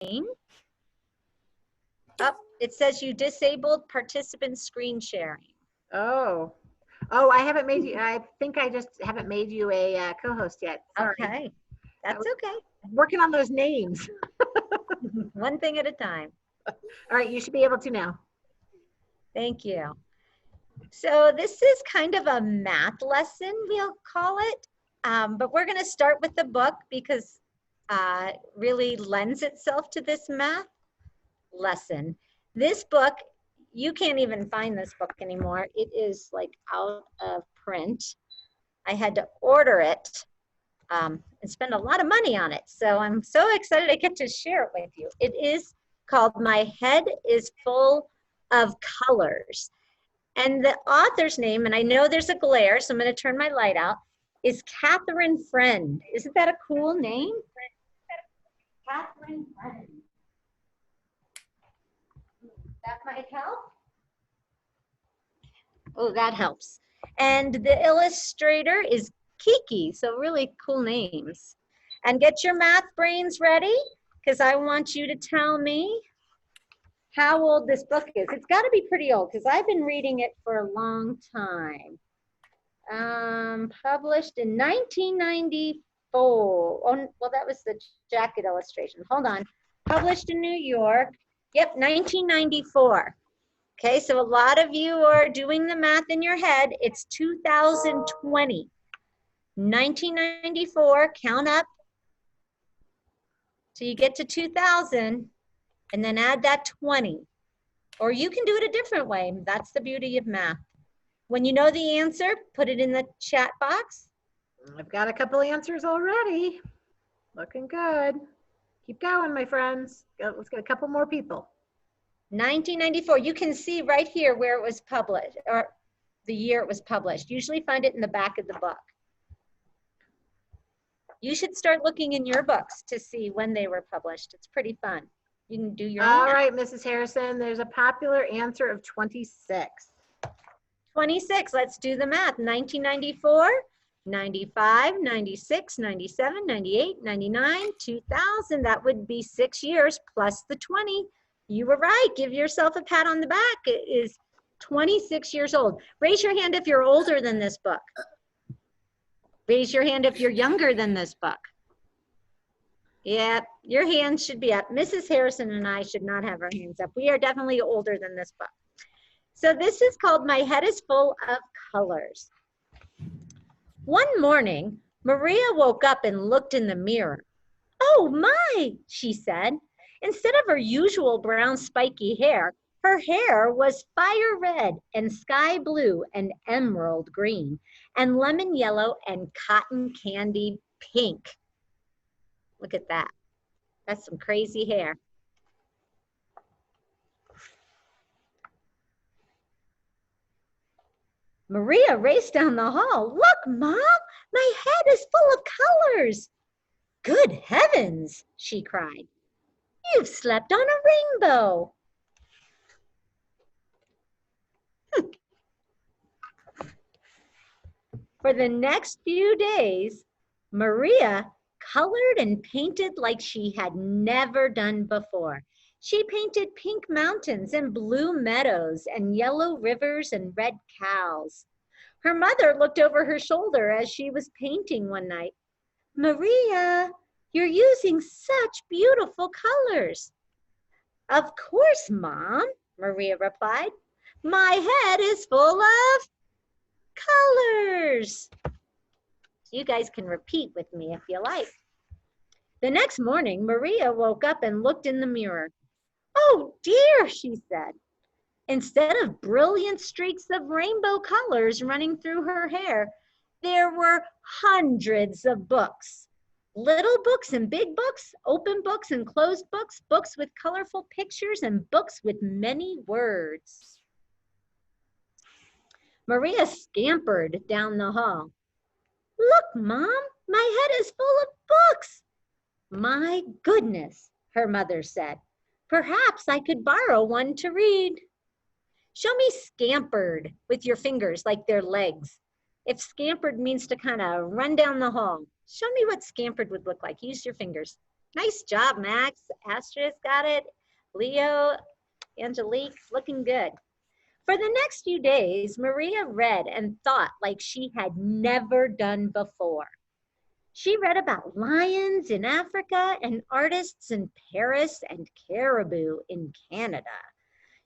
Oh, it says you disabled participant screen sharing. Oh, oh, I haven't made you. I think I just haven't made you a co-host yet. Sorry. Okay, that's okay. Working on those names. One thing at a time. All right, you should be able to now. Thank you. So this is kind of a math lesson, we'll call it. But we're going to start with the book because it really lends itself to this math lesson. This book, you can't even find this book anymore. It is like out of print. I had to order it and spend a lot of money on it. So I'm so excited I get to share it with you. It is called My Head is Full of Colors. And the author's name, and I know there's a glare, so I'm going to turn my light out, is Catherine Friend. Isn't that a cool name? Catherine Friend. That might help. Oh, that helps. And the illustrator is Kiki, so really cool names. And get your math brains ready, because I want you to tell me how old this book is. It's got to be pretty old, because I've been reading it for a long time. Published in 1994. Oh, well, that was the jacket illustration. Hold on. Published in New York. Yep, 1994. Okay, so a lot of you are doing the math in your head. It's 2020. 1994, count up till you get to 2000, and then add that 20. Or you can do it a different way. That's the beauty of math. When you know the answer, put it in the chat box. I've got a couple answers already. Looking good. Keep going, my friends. Let's get a couple more people. 1994, you can see right here where it was published, or the year it was published. Usually find it in the back of the book. You should start looking in your books to see when they were published. It's pretty fun. You can do your All math. right, Mrs. Harrison, there's a popular answer of 26. 26, let's do the math. 1994, 95, 96, 97, 98, 99, 2000. That would be 6 years plus the 20. You were right. Give yourself a pat on the back. It is 26 years old. Raise your hand if you're older than this book. Raise your hand if you're younger than this book. Yeah, your hands should be up. Mrs. Harrison and I should not have our hands up. We are definitely older than this book. So this is called My Head is Full of Colors. One morning, Maria woke up and looked in the mirror. Oh my, she said. Instead of her usual brown spiky hair, her hair was fire red and sky blue and emerald green and lemon yellow and cotton candy pink. Look at that. That's some crazy hair. Maria raced down the hall. Look, Mom, my head is full of colors. Good heavens, she cried. You've slept on a rainbow. For the next few days, Maria colored and painted like she had never done before. She painted pink mountains and blue meadows and yellow rivers and red cows. Her mother looked over her shoulder as she was painting one night. Maria, you're using such beautiful colors. Of course, Mom, Maria replied. My head is full of colors. You guys can repeat with me if you like. The next morning, Maria woke up and looked in the mirror. Oh dear, she said. Instead of brilliant streaks of rainbow colors running through her hair, there were hundreds of books. Little books and big books, open books and closed books, books with colorful pictures, and books with many words. Maria scampered down the hall. Look, Mom, my head is full of books. My goodness, her mother said. Perhaps I could borrow one to read. Show me scampered with your fingers like they're legs. If scampered means to kind of run down the hall, show me what scampered would look like. Use your fingers. Nice job, Max. Astrid got it. Leo, Angelique, looking good. For the next few days, Maria read and thought like she had never done before. She read about lions in Africa and artists in Paris and caribou in Canada.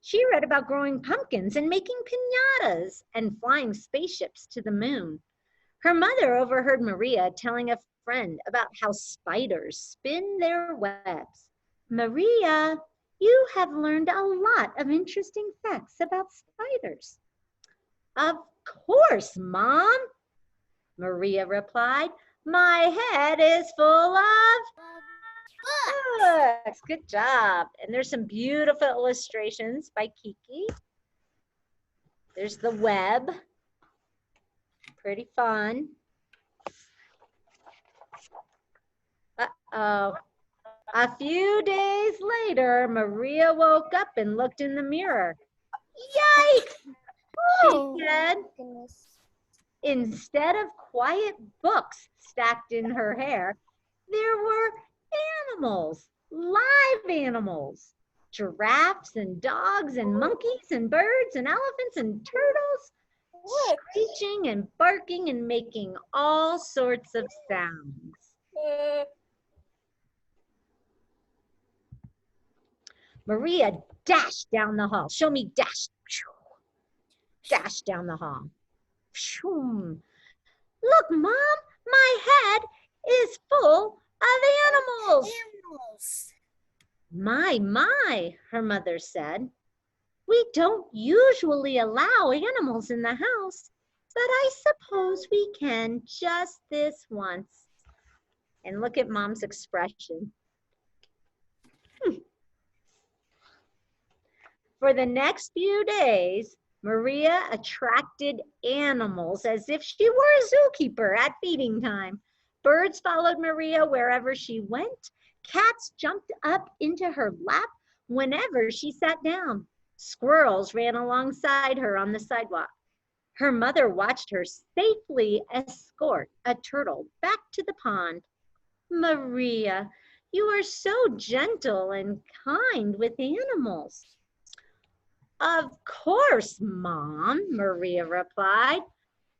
She read about growing pumpkins and making piñatas and flying spaceships to the moon. Her mother overheard Maria telling a friend about how spiders spin their webs. Maria, you have learned a lot of interesting facts about spiders. Of course, Mom, Maria replied. My head is full of books. Good job. And there's some beautiful illustrations by Kiki. There's the web. Pretty fun. Uh-oh. A few days later, Maria woke up and looked in the mirror. Yikes! She said. Instead of quiet books stacked in her hair, there were animals, live animals, giraffes and dogs and monkeys and birds and elephants and turtles, screeching and barking and making all sorts of sounds. Maria dashed down the hall. Show me dash. Dash down the hall. Look, Mom, my head is full of animals. My, her mother said. We don't usually allow animals in the house, but I suppose we can just this once. And look at Mom's expression. For the next few days, Maria attracted animals as if she were a zookeeper at feeding time. Birds followed Maria wherever she went. Cats jumped up into her lap whenever she sat down. Squirrels ran alongside her on the sidewalk. Her mother watched her safely escort a turtle back to the pond. Maria, you are so gentle and kind with animals. Of course, Mom, Maria replied.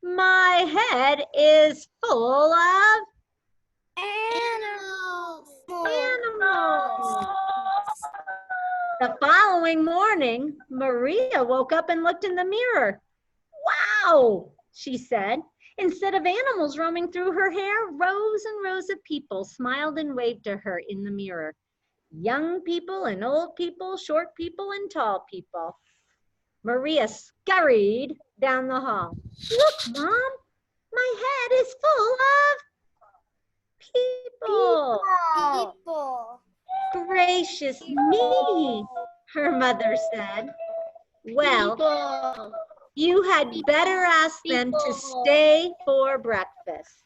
My head is full of animals. The following morning, Maria woke up and looked in the mirror. Wow, she said. Instead of animals roaming through her hair, rows and rows of people smiled and waved to her in the mirror. Young people and old people, short people and tall people. Maria scurried down the hall. Look, Mom, my head is full of people. Gracious me, her mother said. Well, you had better ask them to stay for breakfast.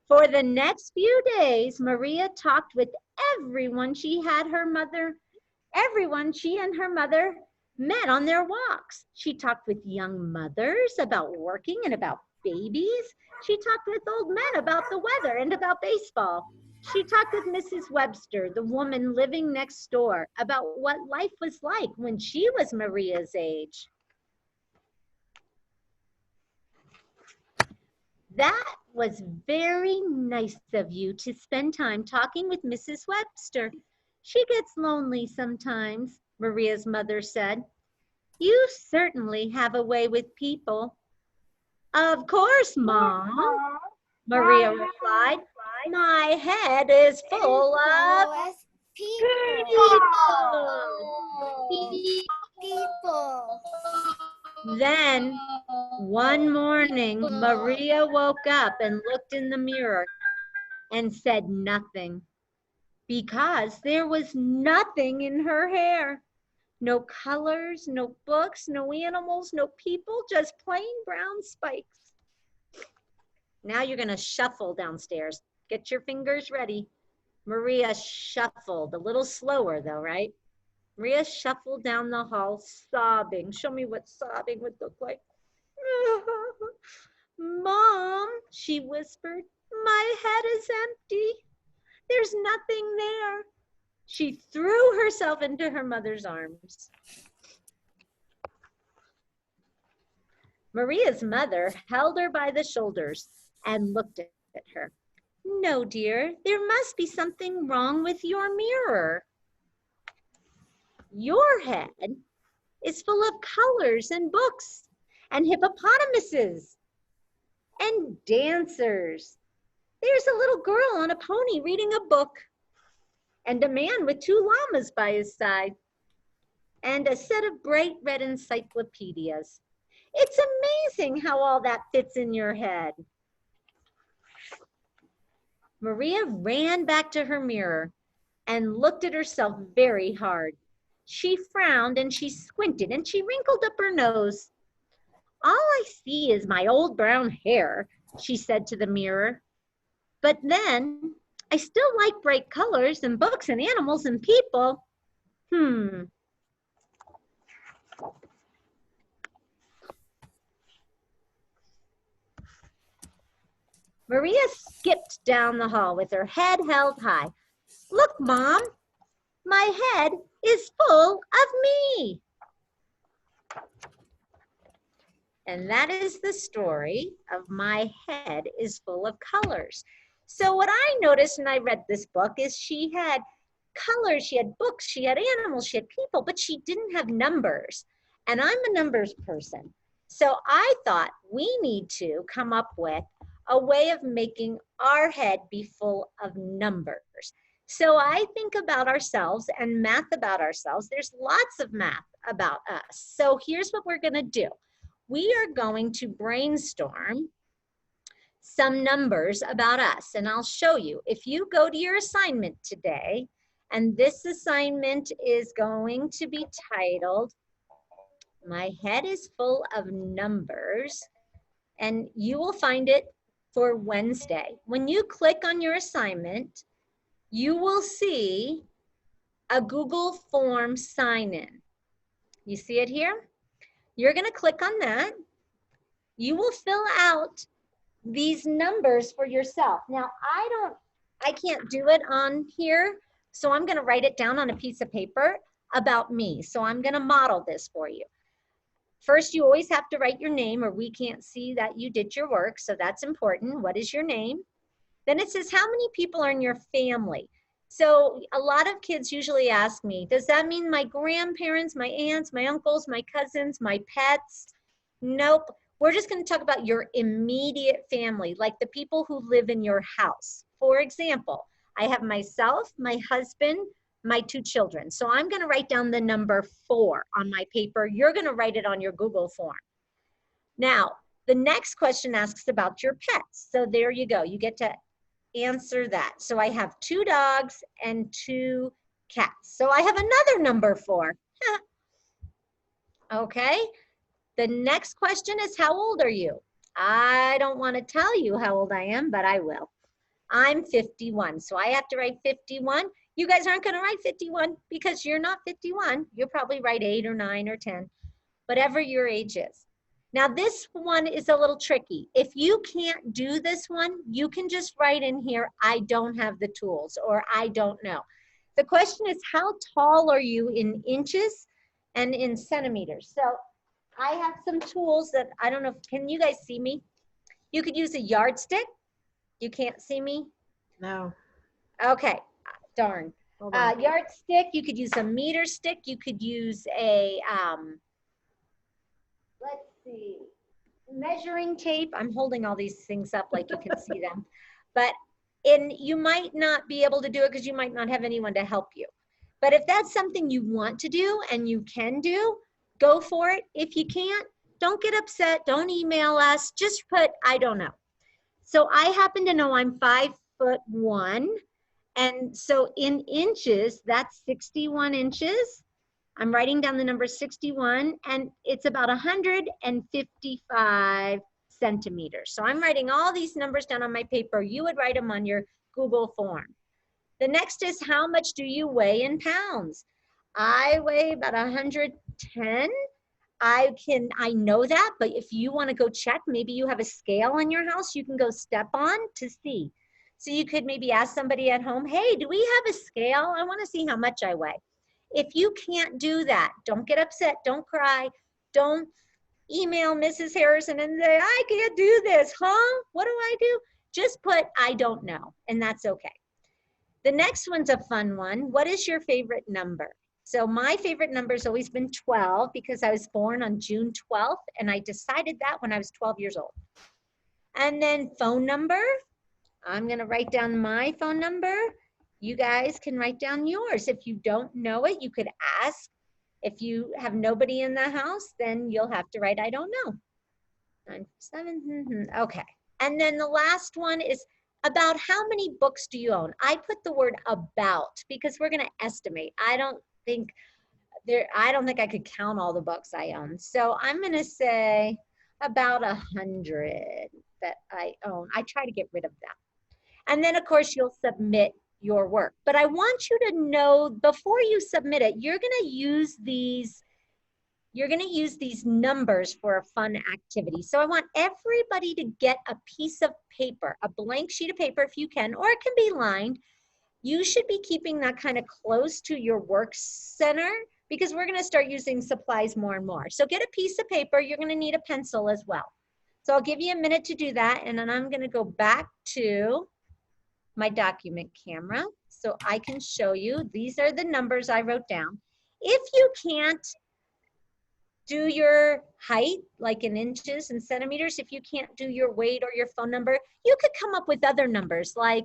For the next few days, Maria talked with everyone she and her mother met on their walks. She talked with young mothers about working and about babies. She talked with old men about the weather and about baseball. She talked with Mrs. Webster, the woman living next door, about what life was like when she was Maria's age. That was very nice of you to spend time talking with Mrs. Webster. She gets lonely sometimes, Maria's mother said. You certainly have a way with people. Of course, Mom, Maria replied. My head is full of people. Then, one morning, Maria woke up and looked in the mirror and said nothing because there was nothing in her hair. No colors, no books, no animals, no people, just plain brown spikes. Now you're going to shuffle downstairs. Get your fingers ready. Maria shuffled, a little slower though, right? Maria shuffled down the hall, sobbing. Show me what sobbing would look like. Mom, she whispered, my head is empty. There's nothing there. She threw herself into her mother's arms. Maria's mother held her by the shoulders and looked at her. No, dear, there must be something wrong with your mirror. Your head is full of colors and books and hippopotamuses and dancers. There's a little girl on a pony reading a book and a man with 2 llamas by his side and a set of bright red encyclopedias. It's amazing how all that fits in your head. Maria ran back to her mirror and looked at herself very hard. She frowned and she squinted and she wrinkled up her nose. All I see is my old brown hair, she said to the mirror. But then, I still like bright colors and books and animals and people. Maria skipped down the hall with her head held high. Look, Mom, my head is full of me. And that is the story of My Head is Full of Colors. So what I noticed when I read this book is she had colors, she had books, she had animals, she had people, but she didn't have numbers. And I'm a numbers person. So I thought we need to come up with a way of making our head be full of numbers. So I think about ourselves and math about ourselves. There's lots of math about us. So here's what we're going to do. We are going to brainstorm some numbers about us, and I'll show you. If you go to your assignment today, and this assignment is going to be titled, My Head is Full of Numbers, and you will find it for Wednesday. When you click on your assignment, you will see a Google Form sign-in. You see it here? You're going to click on that. You will fill out these numbers for yourself. Now, I can't do it on here, so I'm going to write it down on a piece of paper about me. So I'm going to model this for you. First, you always have to write your name or we can't see that you did your work, so that's important. What is your name? Then it says how many people are in your family. So a lot of kids usually ask me, does that mean my grandparents, my aunts, my uncles, my cousins, my pets? Nope. We're just going to talk about your immediate family, like the people who live in your house. For example, I have myself, my husband, my 2 children. So I'm going to write down the number 4 on my paper. You're going to write it on your Google form. Now, the next question asks about your pets. So there you go. You get to answer that. So I have 2 dogs and 2 cats. So I have another number 4. Okay. The next question is, how old are you? I don't want to tell you how old I am, but I will. I'm 51. So I have to write 51. You guys aren't going to write 51 because you're not 51. You'll probably write 8 or 9 or 10, whatever your age is. Now this one is a little tricky. If you can't do this one, you can just write in here, I don't have the tools, or I don't know. The question is, how tall are you in inches and in centimeters? So I have some tools that, I don't know, can you guys see me? You could use a yardstick. You can't see me? No. Okay, darn. Yardstick, you could use a meter stick. You could use a, let's see, measuring tape. I'm holding all these things up like you can see them. But you might not be able to do it because you might not have anyone to help you. But if that's something you want to do and you can do, go for it. If you can't, don't get upset. Don't email us. Just put, I don't know. So I happen to know I'm 5'1". And so in inches, that's 61 inches. I'm writing down the number 61, and it's about 155 centimeters. So I'm writing all these numbers down on my paper. You would write them on your Google form. The next is, how much do you weigh in pounds? I weigh about 110. I know that, but if you want to go check, maybe you have a scale in your house you can go step on to see. So you could maybe ask somebody at home, hey, do we have a scale? I want to see how much I weigh. If you can't do that, don't get upset, don't cry, don't email Mrs. Harrison and say, I can't do this, huh? What do I do? Just put, I don't know, and that's okay. The next one's a fun one. What is your favorite number? So my favorite number has always been 12 because I was born on June 12th, and I decided that when I was 12 years old. And then phone number, I'm gonna write down my phone number. You guys can write down yours. If you don't know it, you could ask. If you have nobody in the house, then you'll have to write, I don't know. 947, okay. And then the last one is about how many books do you own? I put the word about because we're gonna estimate. I don't think I could count all the books I own. So I'm gonna say about 100 that I own. I try to get rid of them. And then of course you'll submit your work. But I want you to know before you submit it, you're gonna use these numbers for a fun activity. So I want everybody to get a piece of paper, a blank sheet of paper if you can, or it can be lined. You should be keeping that kind of close to your work center because we're gonna start using supplies more and more. So get a piece of paper, you're gonna need a pencil as well. So I'll give you a minute to do that, and then I'm gonna go back to my document camera so I can show you. These are the numbers I wrote down. If you can't do your height, like in inches and centimeters, if you can't do your weight or your phone number, you could come up with other numbers, like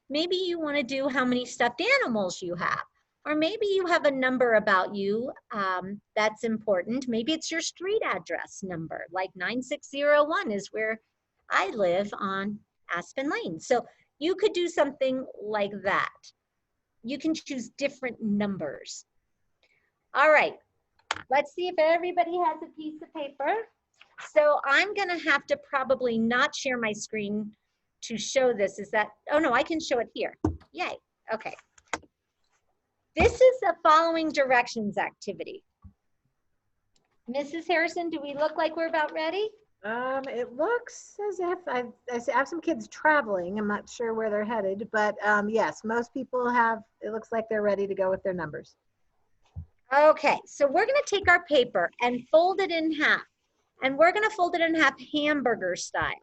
maybe you want to do how many stuffed animals you have, or maybe you have a number about you that's important. Maybe it's your street address number, like 9601 is where I live on Aspen Lane. So you could do something like that. You can choose different numbers. All right, let's see if everybody has a piece of paper. So I'm gonna have to probably not share my screen to show this. Is that, oh no, I can show it here. Yay, okay. This is a following directions activity. Mrs. Harrison, do we look like we're about ready? It looks as if I have some kids traveling. I'm not sure where they're headed, but yes, most people have, it looks like they're ready to go with their numbers. Okay, so we're gonna take our paper and fold it in half. And we're gonna fold it in half hamburger style.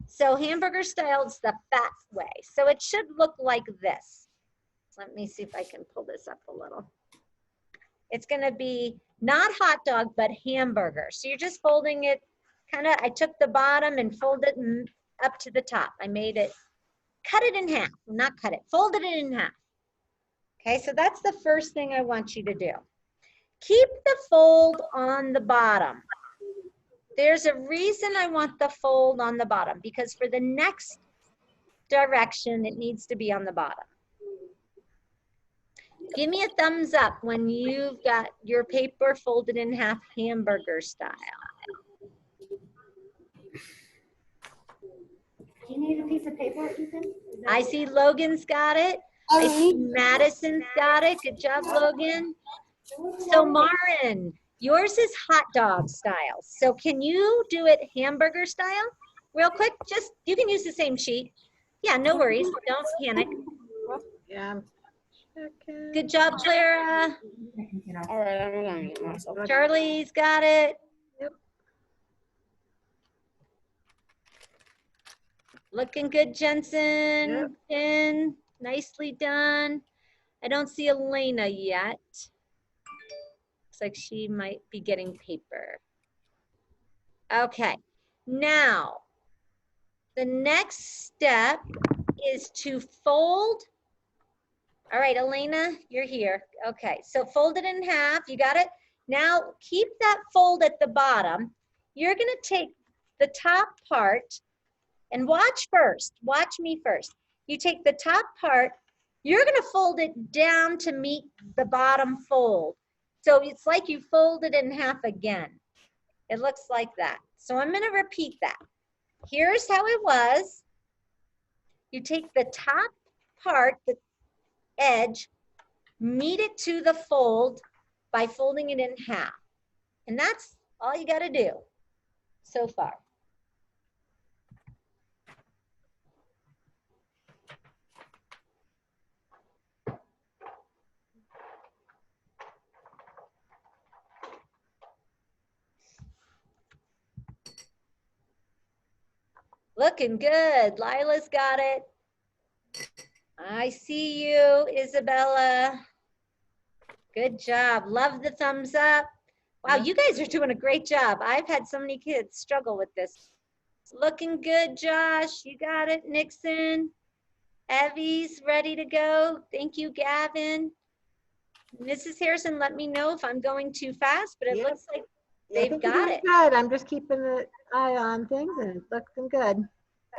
So hamburger style is the fat way. So it should look like this. Let me see if I can pull this up a little. It's gonna be not hot dog, but hamburger. So you're just folding it kind of, I took the bottom and folded it up to the top. I made it, cut it in half, not cut it, folded it in half. Okay, so that's the first thing I want you to do. Keep the fold on the bottom. There's a reason I want the fold on the bottom, because for the next direction, it needs to be on the bottom. Give me a thumbs up when you've got your paper folded in half hamburger style. Do you need a piece of paper, Ethan? I see Logan's got it. I see Madison's got it. Good job, Logan. So Marin, yours is hot dog style. So can you do it hamburger style? Real quick, just, you can use the same sheet. Yeah, no worries, don't panic. Yeah. Good job, Clara. All right, I'm gonna get myself. Charlie's got it. Yep. Looking good, Jensen. Yep. Jen, nicely done. I don't see Elena yet. Looks like she might be getting paper. Okay, now the next step is to fold. All right, Elena, you're here. Okay, so fold it in half, you got it? Now keep that fold at the bottom. You're gonna take the top part and watch first, watch me first. You take the top part, you're gonna fold it down to meet the bottom fold. So it's like you fold it in half again. It looks like that. So I'm gonna repeat that. Here's how it was. You take the top part, the edge, meet it to the fold by folding it in half. And that's all you gotta do so far. Looking good. Lila's got it. I see you, Isabella. Good job. Love the thumbs up. Wow, you guys are doing a great job. I've had so many kids struggle with this. Looking good, Josh. You got it, Nixon. Evie's ready to go. Thank you, Gavin. Mrs. Harrison, let me know if I'm going too fast, but it Yep. looks like Yeah, I they've think you're got doing it. good. I'm just keeping an eye on things and it's looking good.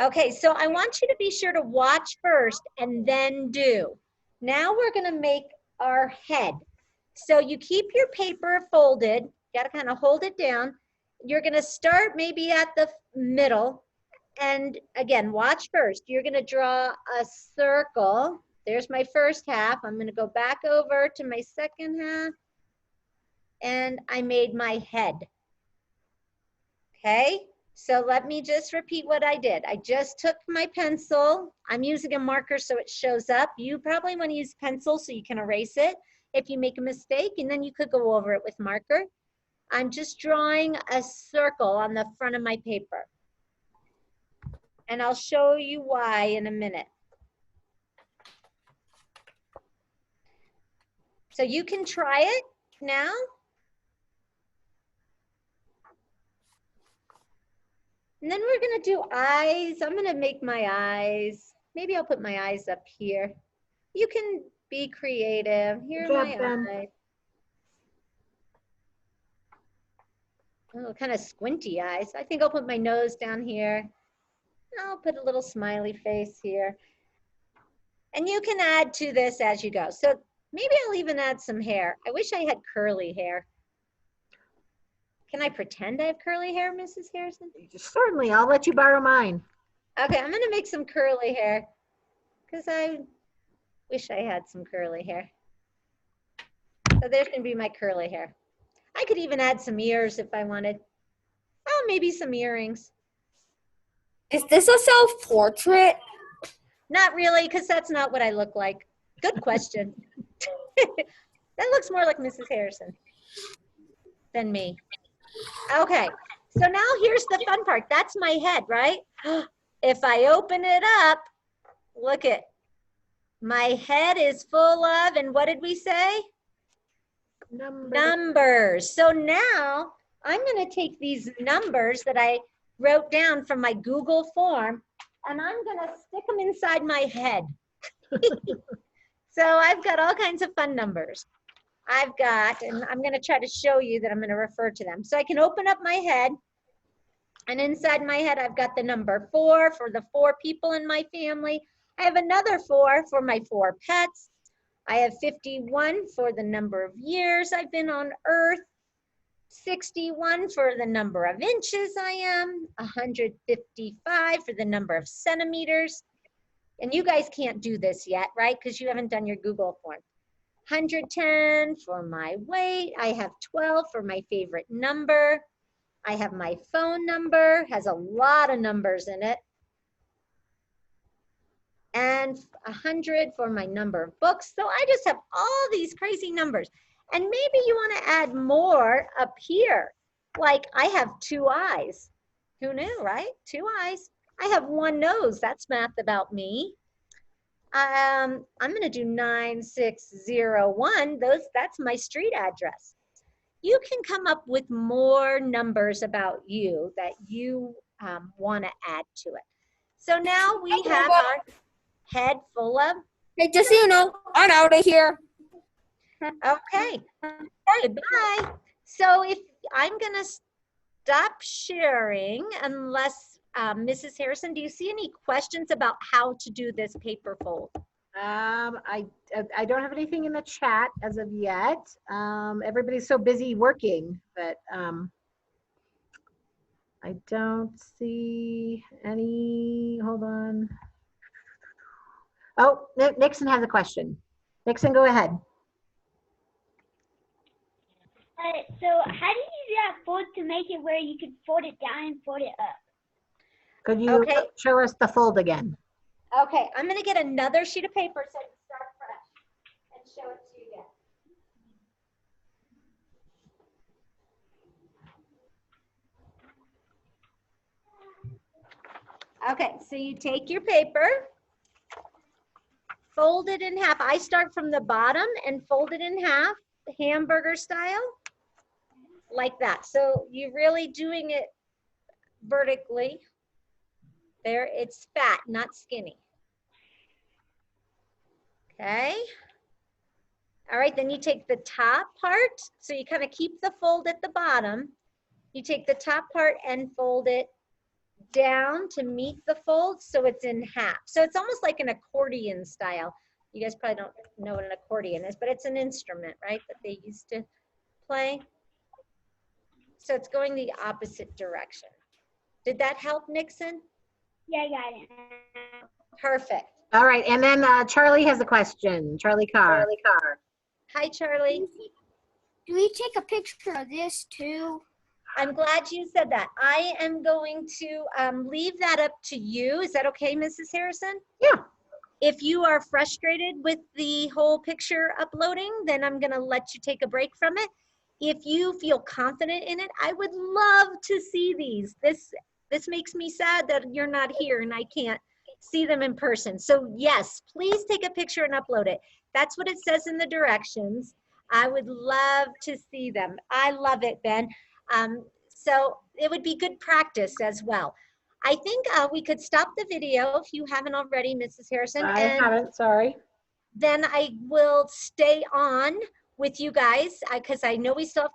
Okay, so I want you to be sure to watch first and then do. Now we're gonna make our head. So you keep your paper folded, you gotta kind of hold it down. You're gonna start maybe at the middle. And again, watch first. You're gonna draw a circle. There's my first half. I'm gonna go back over to my second half. And I made my head. Okay? So let me just repeat what I did. I just took my pencil. I'm using a marker so it shows up. You probably want to use pencil so you can erase it if you make a mistake, and then you could go over it with marker. I'm just drawing a circle on the front of my paper. And I'll show you why in a minute. So you can try it now. And then we're gonna do eyes. I'm gonna make my eyes. Maybe I'll put my eyes up here. You can be creative. Here are my eyes. Oh, kind of squinty eyes. I think I'll put my nose down here. I'll put a little smiley face here. And you can add to this as you go. So maybe I'll even add some hair. I wish I had curly hair. Can I pretend I have curly hair, Mrs. Harrison? Certainly, I'll let you borrow mine. Okay, I'm gonna make some curly hair because I wish I had some curly hair. So there's gonna be my curly hair. I could even add some ears if I wanted. Oh, maybe some earrings. Is this a self-portrait? Not really, because that's not what I look like. Good question. That looks more like Mrs. Harrison than me. Okay, so now here's the fun part. That's my head, right? If I open it up, look it. My head is full of, and what did we say? Numbers. So now I'm going to take these numbers that I wrote down from my Google form, and I'm going to stick them inside my head. So I've got all kinds of fun numbers. I've got, and I'm going to try to show you that I'm going to refer to them. So I can open up my head, and inside my head, I've got the number 4 for the 4 people in my family. I have another 4 for my 4 pets. I have 51 for the number of years I've been on Earth. 61 for the number of inches I am. 155 for the number of centimeters. And you guys can't do this yet, right? Because you haven't done your Google form. 110 for my weight. I have 12 for my favorite number. I have my phone number, has a lot of numbers in it. And 100 for my number of books. So I just have all these crazy numbers. And maybe you want to add more up here. Like I have 2 eyes. Who knew, right? 2 eyes. I have 1 nose. That's math about me. I'm going to do 9601. That's my street address. You can come up with more numbers about you that you want to add to it. So now we have our head full of. Hey, just so you know, I'm out of here. Okay. Goodbye. So if I'm going to stop sharing unless Mrs. Harrison, do you see any questions about how to do this paper fold? I don't have anything in the chat as of yet. Everybody's so busy working, but I don't see any. Hold on. Oh, Nixon has a question. Nixon, go ahead. So how do you do that fold to make it where you can fold it down and fold it up? Could you show us the fold again? Okay, I'm going to get another sheet of paper so I can start fresh and show it to you again. Okay, so you take your paper, fold it in half. I start from the bottom and fold it in half, hamburger style, like that. So you're really doing it vertically. There, it's fat, not skinny. Okay. All right, then you take the top part. So you kind of keep the fold at the bottom. You take the top part and fold it down to meet the fold so it's in half. So it's almost like an accordion style. You guys probably don't know what an accordion is, but it's an instrument, right, that they used to play. So it's going the opposite direction. Did that help, Nixon? Yeah, I got it. Perfect. All right, and then Charlie has a question. Charlie Carr. Hi, Charlie. Do we take a picture of this too? I'm glad you said that. I am going to leave that up to you. Is that okay, Mrs. Harrison? Yeah. If you are frustrated with the whole picture uploading, then I'm gonna let you take a break from it. If you feel confident in it, I would love to see these. This makes me sad that you're not here and I can't see them in person. So yes, please take a picture and upload it. That's what it says in the directions. I would love to see them. I love it, Ben. So it would be good practice as well. I think we could stop the video if you haven't already, Mrs. Harrison. I and haven't, sorry. then I will stay on with you guys because I know we still have